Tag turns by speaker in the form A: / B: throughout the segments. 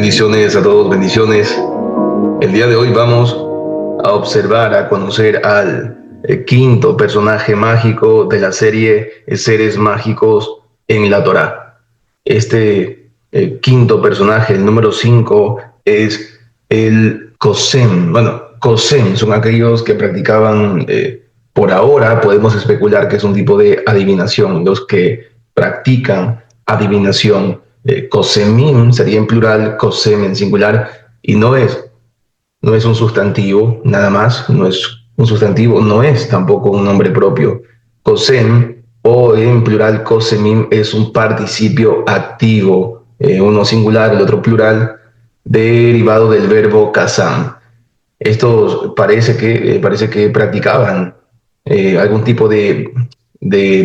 A: Bendiciones a todos, bendiciones. El día de hoy vamos a observar, a conocer al quinto personaje mágico de la serie Seres Mágicos en la Torá. Este quinto personaje, el número 5, es el Kosem. Bueno, Kosem son aquellos que practicaban, por ahora podemos especular que es un tipo de adivinación, los que practican adivinación. Kosemim sería en plural, Kosem en singular, y no es un sustantivo, nada más, no es un sustantivo, no es tampoco un nombre propio. Kosem, o en plural kosemim, es un participio activo, uno singular, el otro plural, derivado del verbo kasam. Estos parece que practicaban algún tipo de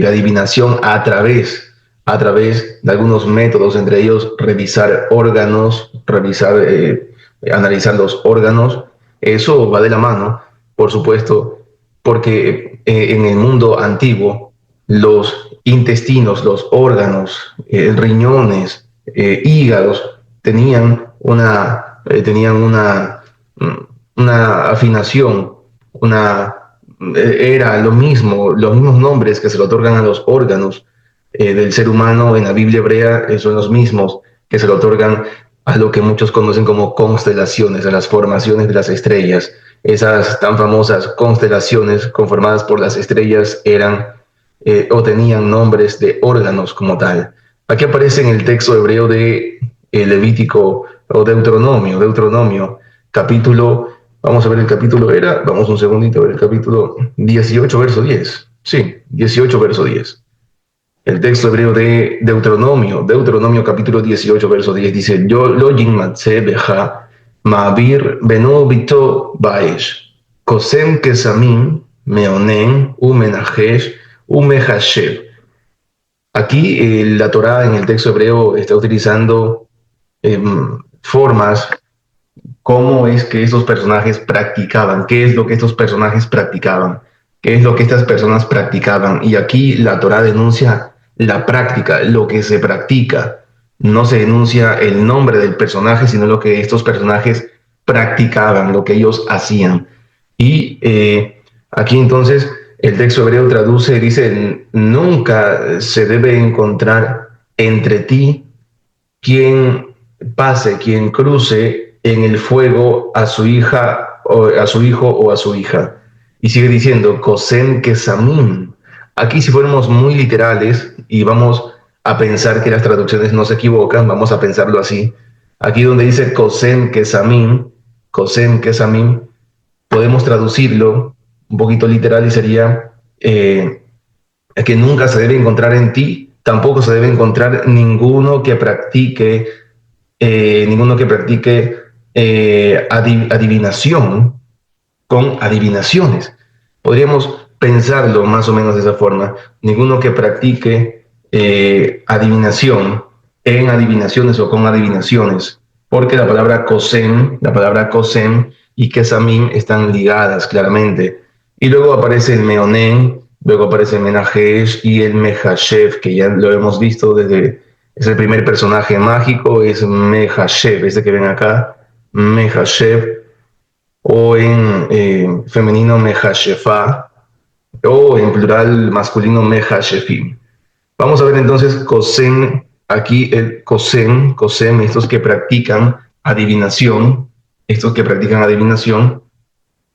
A: adivinación a través de algunos métodos, entre ellos revisar órganos, analizar los órganos. Eso va de la mano, por supuesto, porque en el mundo antiguo los intestinos, los órganos, riñones, hígados tenían una afinación, era lo mismo, los mismos nombres que se le otorgan a los órganos del ser humano en la Biblia hebrea son los mismos que se le otorgan a lo que muchos conocen como constelaciones, a las formaciones de las estrellas. Esas tan famosas constelaciones conformadas por las estrellas eran o tenían nombres de órganos como tal. Aquí aparece en el texto hebreo de Levítico o Deuteronomio, capítulo, vamos a ver el capítulo, vamos un segundito a ver el capítulo 18, verso 10. Sí, 18, verso 10. El texto hebreo de Deuteronomio capítulo 18, verso 10 dice: Yo lo yinmatse beja ma'avir beno bito baesh kosem kesamim meonen umenajesh umehashev. Aquí la Torá en el texto hebreo está utilizando formas, cómo es que estos personajes practicaban, qué es lo que estos personajes practicaban, qué es lo que estas personas practicaban. Y aquí la Torá denuncia la práctica, lo que se practica. No se denuncia el nombre del personaje, sino lo que estos personajes practicaban, lo que ellos hacían. Y aquí entonces el texto hebreo traduce, dice: nunca se debe encontrar entre ti quien pase, quien cruce en el fuego a su hija, o a su hijo o a su hija. Y sigue diciendo, Kosem Kesamim. Aquí, si fuéramos muy literales y vamos a pensar que las traducciones no se equivocan, vamos a pensarlo así. Aquí donde dice Kosem Kesamim, podemos traducirlo un poquito literal y sería que nunca se debe encontrar en ti, tampoco se debe encontrar ninguno que practique adivinación con adivinaciones. Podríamos pensarlo más o menos de esa forma: ninguno que practique adivinación en adivinaciones o con adivinaciones, porque la palabra kosem y kesamim están ligadas claramente. Y luego aparece el meonen, luego aparece el menajesh y el mehashev, que ya lo hemos visto es el primer personaje mágico, es Mehashev, este que ven acá, Mehashev, o en femenino Mehashefá, o en plural masculino Mehashefim. Vamos a ver entonces Kosem, aquí el Kosem, estos que practican adivinación,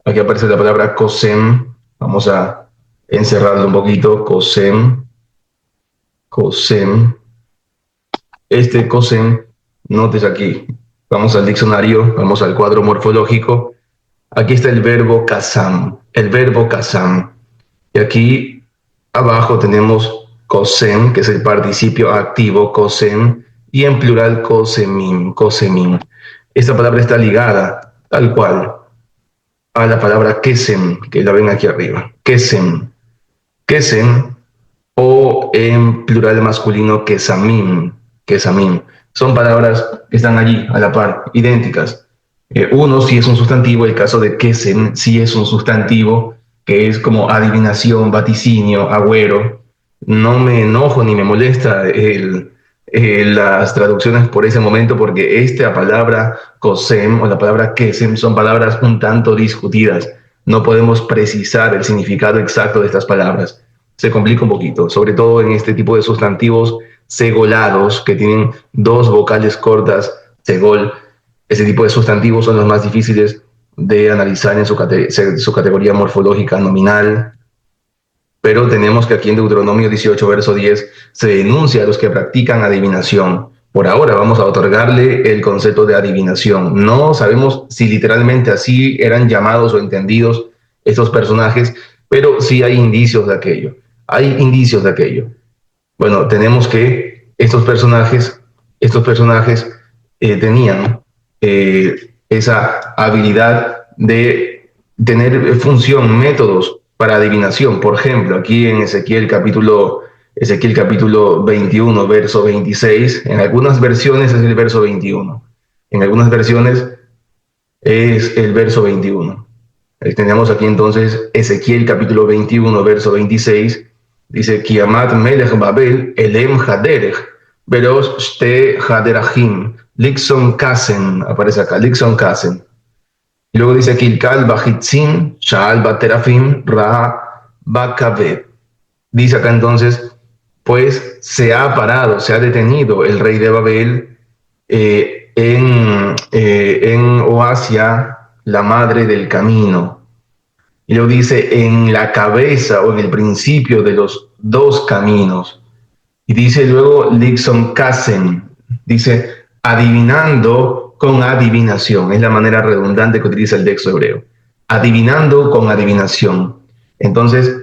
A: aquí aparece la palabra Kosem, vamos a encerrarlo un poquito, Kosem, este Kosem, notes aquí, vamos al diccionario, vamos al cuadro morfológico, aquí está el verbo kasam, y aquí abajo tenemos Kosem, que es el participio activo, Kosem, y en plural kosemim. Esta palabra está ligada, tal cual, a la palabra kesem, que la ven aquí arriba, kesem, o en plural masculino kesamim. Son palabras que están allí, a la par, idénticas. Uno sí es un sustantivo, el caso de kesem sí es un sustantivo, que es como adivinación, vaticinio, agüero. No me enojo ni me molesta las traducciones por ese momento, porque esta palabra kosem o la palabra kesem son palabras un tanto discutidas. No podemos precisar el significado exacto de estas palabras. Se complica un poquito, sobre todo en este tipo de sustantivos segolados que tienen dos vocales cortas, segol. Ese tipo de sustantivos son los más difíciles de analizar en su categoría morfológica nominal. Pero tenemos que aquí en Deuteronomio 18, verso 10, se denuncia a los que practican adivinación. Por ahora vamos a otorgarle el concepto de adivinación. No sabemos si literalmente así eran llamados o entendidos estos personajes, pero sí hay indicios de aquello. Hay indicios de aquello. Bueno, tenemos que estos personajes tenían esa habilidad de tener función, métodos para adivinación. Por ejemplo, aquí en Ezequiel capítulo 21, verso 26, en algunas versiones es el verso 21, en algunas versiones es el verso 21. Tenemos aquí entonces Ezequiel capítulo 21, verso 26, dice, Kiamat melech Babel elem haderech, veros shte haderachim, Lixon Kassen, aparece acá, Lixon Kassen. Y luego dice Kilkal Bahitzin, Shaal Baterafim, Ra Bakaved. Dice acá entonces, pues se ha parado, se ha detenido el rey de Babel en Oasia, la madre del camino. Y luego dice, en la cabeza o en el principio de los dos caminos. Y dice luego Lixon Kassen, dice, adivinando con adivinación. Es la manera redundante que utiliza el texto hebreo. Adivinando con adivinación. Entonces,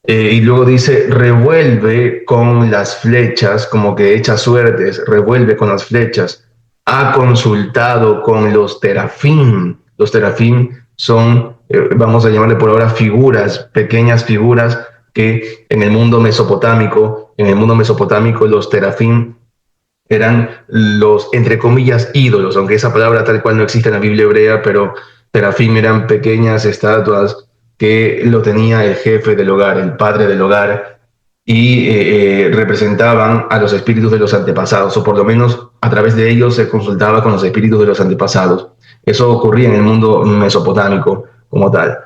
A: y luego dice, revuelve con las flechas, como que echa suertes, revuelve con las flechas. Ha consultado con los terafim. Los terafim son, vamos a llamarle por ahora figuras, pequeñas figuras que en el mundo mesopotámico los terafim eran los, entre comillas, ídolos, aunque esa palabra tal cual no existe en la Biblia hebrea, pero terafim eran pequeñas estatuas que lo tenía el jefe del hogar, el padre del hogar, y representaban a los espíritus de los antepasados, o por lo menos a través de ellos se consultaba con los espíritus de los antepasados. Eso ocurría en el mundo mesopotámico como tal.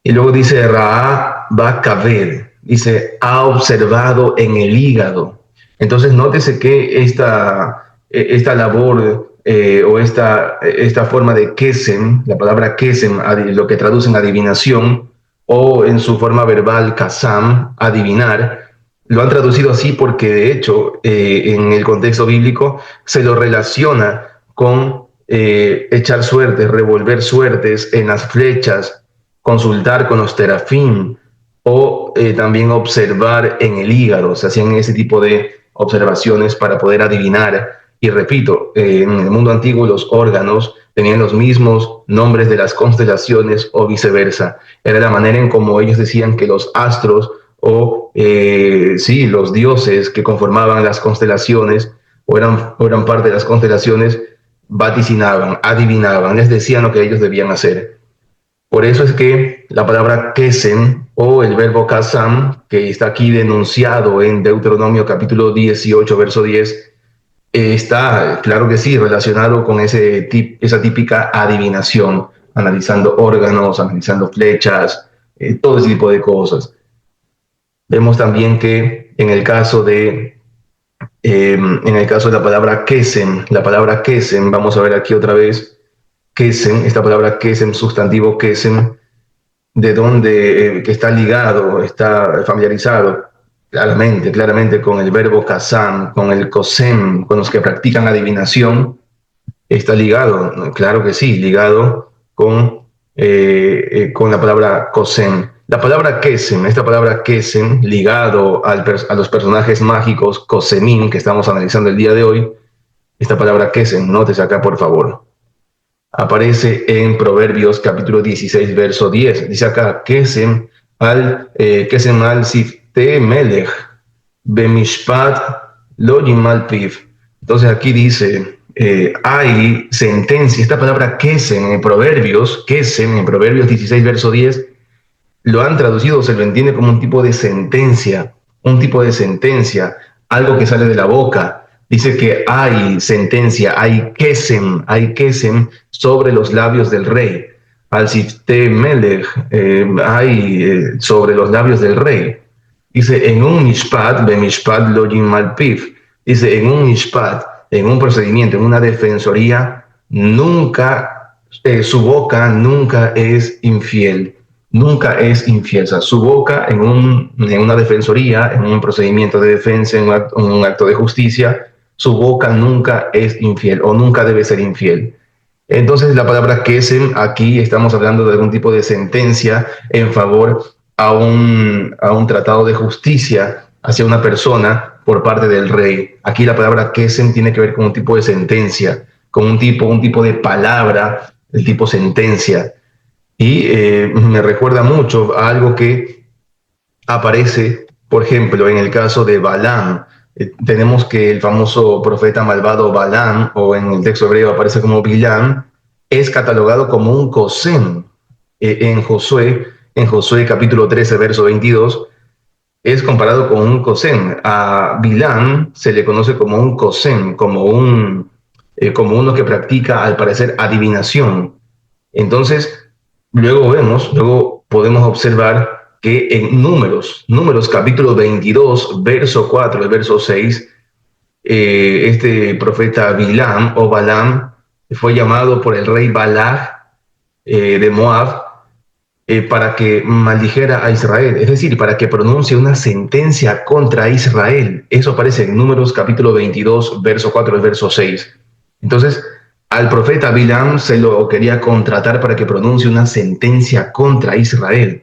A: Y luego dice Ra Bakaved, dice, ha observado en el hígado. Entonces, nótese que esta labor o esta forma de kesem, la palabra kesem, lo que traducen adivinación, o en su forma verbal kasam, adivinar, lo han traducido así porque de hecho en el contexto bíblico se lo relaciona con echar suertes, revolver suertes en las flechas, consultar con los terafim o también observar en el hígado. Se hacían ese tipo de observaciones para poder adivinar. Y repito, en el mundo antiguo los órganos tenían los mismos nombres de las constelaciones o viceversa. Era la manera en cómo ellos decían que los astros o los dioses que conformaban las constelaciones o eran parte de las constelaciones vaticinaban, adivinaban, les decían lo que ellos debían hacer. Por eso es que la palabra kesem o el verbo kasam, que está aquí denunciado en Deuteronomio capítulo 18, verso 10, está, claro que sí, relacionado con esa típica adivinación, analizando órganos, analizando flechas, todo ese tipo de cosas. Vemos también que en el caso de la palabra kesem, vamos a ver aquí otra vez, kesem, esta palabra kesem, sustantivo kesem, de donde que está ligado, está familiarizado claramente con el verbo kasam, con el kosem, con los que practican adivinación, está ligado, claro que sí, ligado con la palabra kosem. La palabra kesem, esta palabra kesem, ligado a los personajes mágicos kosemim que estamos analizando el día de hoy, esta palabra kesem, nótese acá por favor, aparece en Proverbios capítulo 16, verso 10. Dice acá, kesem al sifte melech, bemishpat lo yimal piv. Entonces aquí dice, hay sentencia, esta palabra kesem en Proverbios 16, verso 10, lo han traducido, se lo entiende como un tipo de sentencia, algo que sale de la boca Dice que hay sentencia, hay kesem sobre los labios del rey. Al sifte melech, hay sobre los labios del rey. Dice, en un mishpat, be mishpat lo malpif. Dice, en un mishpat, en un procedimiento, en una defensoría, nunca, su boca nunca es infiel. Nunca es infiel. O sea, su boca en una defensoría, en un procedimiento de defensa, en un acto de justicia, su boca nunca es infiel o nunca debe ser infiel. Entonces, la palabra kesem, aquí estamos hablando de algún tipo de sentencia en favor a un tratado de justicia hacia una persona por parte del rey. Aquí la palabra kesem tiene que ver con un tipo de sentencia, con un tipo de palabra, el tipo sentencia. Y me recuerda mucho a algo que aparece, por ejemplo, en el caso de Balaam. Tenemos que el famoso profeta malvado Balaam, o en el texto hebreo aparece como Bilam, es catalogado como un Cosén. En Josué capítulo 13, verso 22, es comparado con un Cosén. A Bilam se le conoce como un Cosén, como uno que practica, al parecer, adivinación. Entonces, luego podemos observar que en Números capítulo 22, verso 4, el verso 6, este profeta Bilam o Balaam fue llamado por el rey Balak de Moab para que maldijera a Israel, es decir, para que pronuncie una sentencia contra Israel. Eso aparece en Números capítulo 22, verso 4 al verso 6. Entonces, al profeta Bilam se lo quería contratar para que pronuncie una sentencia contra Israel.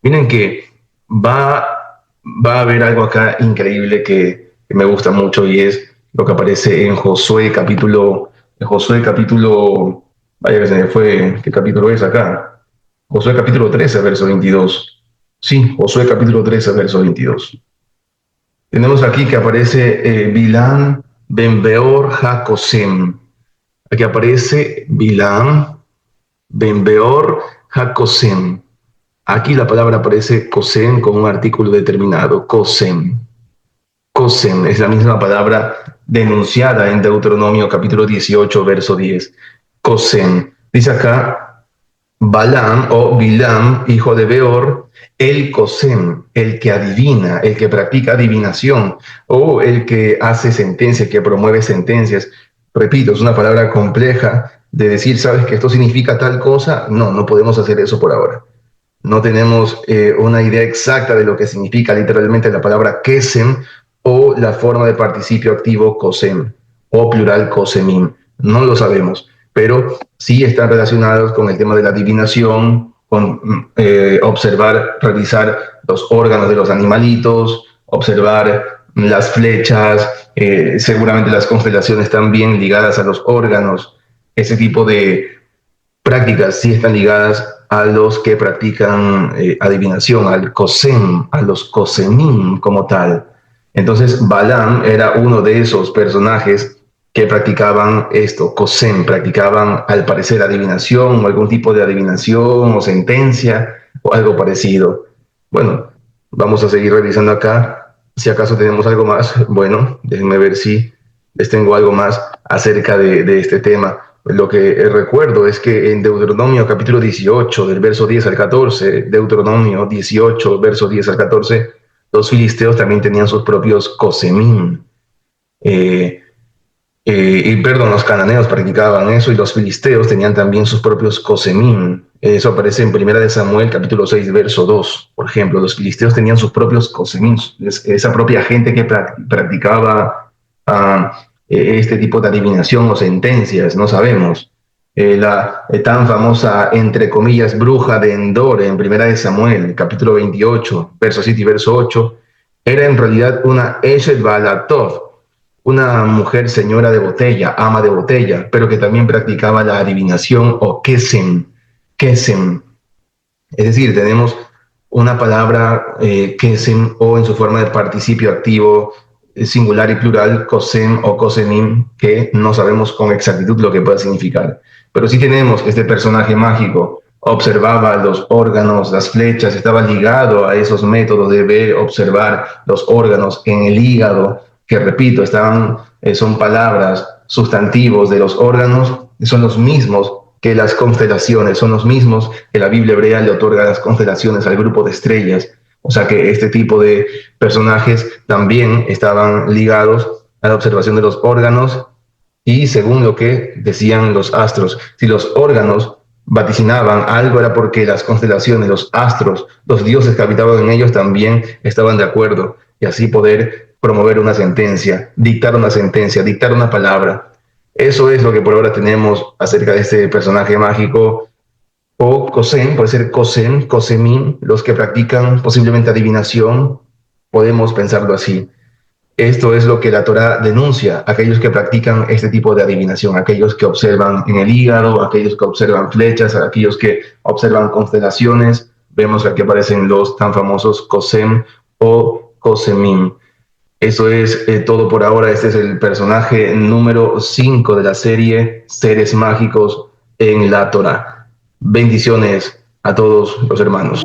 A: Miren que va a haber algo acá increíble que me gusta mucho, y es lo que aparece en Josué capítulo, vaya que se me fue, ¿qué capítulo es acá? Josué capítulo 13, verso 22. Sí, Josué capítulo 13, verso 22. Tenemos aquí que aparece Bilam ben Beor ha-Kosem. Aquí aparece Bilam ben Beor ha-Kosem. Aquí la palabra aparece Kosem con un artículo determinado, Kosem. Kosem es la misma palabra denunciada en Deuteronomio capítulo 18, verso 10. Kosem. Dice acá, Balaam o Bilam, hijo de Beor, el Kosem, el que adivina, el que practica adivinación, o el que hace sentencias, que promueve sentencias. Repito, es una palabra compleja de decir, ¿sabes que esto significa tal cosa? No podemos hacer eso por ahora. No tenemos una idea exacta de lo que significa literalmente la palabra kesem o la forma de participio activo kosem o plural kosemim. No lo sabemos, pero sí están relacionados con el tema de la adivinación, con observar, revisar los órganos de los animalitos, observar las flechas, seguramente las constelaciones también ligadas a los órganos. Ese tipo de prácticas sí están ligadas a los que practican adivinación, al Kosem, a los Kosemim como tal. Entonces, Balaam era uno de esos personajes que practicaban esto, Kosem, practicaban al parecer adivinación o algún tipo de adivinación o sentencia o algo parecido. Bueno, vamos a seguir revisando acá. Si acaso tenemos algo más, bueno, déjenme ver si les tengo algo más acerca de este tema. Lo que recuerdo es que en Deuteronomio capítulo 18, del verso 10 al 14, Deuteronomio 18, verso 10 al 14, los filisteos también tenían sus propios kosemim. Los cananeos practicaban eso, y los filisteos tenían también sus propios kosemim. Eso aparece en 1 Samuel capítulo 6, verso 2. Por ejemplo, los filisteos tenían sus propios kosemim, esa propia gente que practicaba este tipo de adivinación o sentencias, no sabemos. La tan famosa, entre comillas, bruja de Endor en 1 Samuel, capítulo 28, verso 7 y verso 8, era en realidad una Eshet Baalatov, una mujer señora de botella, ama de botella, pero que también practicaba la adivinación o kesem. Es decir, tenemos una palabra kesem, o en su forma de participio activo singular y plural, kosem o kosemim, que no sabemos con exactitud lo que puede significar. Pero sí tenemos este personaje mágico, observaba los órganos, las flechas, estaba ligado a esos métodos de ver, observar los órganos en el hígado, que repito, son palabras, sustantivos de los órganos, son los mismos que las constelaciones, son los mismos que la Biblia hebrea le otorga a las constelaciones, al grupo de estrellas. O sea que este tipo de personajes también estaban ligados a la observación de los órganos y según lo que decían los astros. Si los órganos vaticinaban algo era porque las constelaciones, los astros, los dioses que habitaban en ellos también estaban de acuerdo y así poder promover una sentencia, dictar una palabra. Eso es lo que por ahora tenemos acerca de este personaje mágico o Cosén, puede ser Cosén, Cosemín, los que practican posiblemente adivinación, podemos pensarlo así. Esto es lo que la Torá denuncia, aquellos que practican este tipo de adivinación, aquellos que observan en el hígado, aquellos que observan flechas, aquellos que observan constelaciones. Vemos que aquí aparecen los tan famosos Cosem o Cosemín. Eso es todo por ahora. Este es el personaje número 5 de la serie Seres Mágicos en la Torá. Bendiciones a todos los hermanos.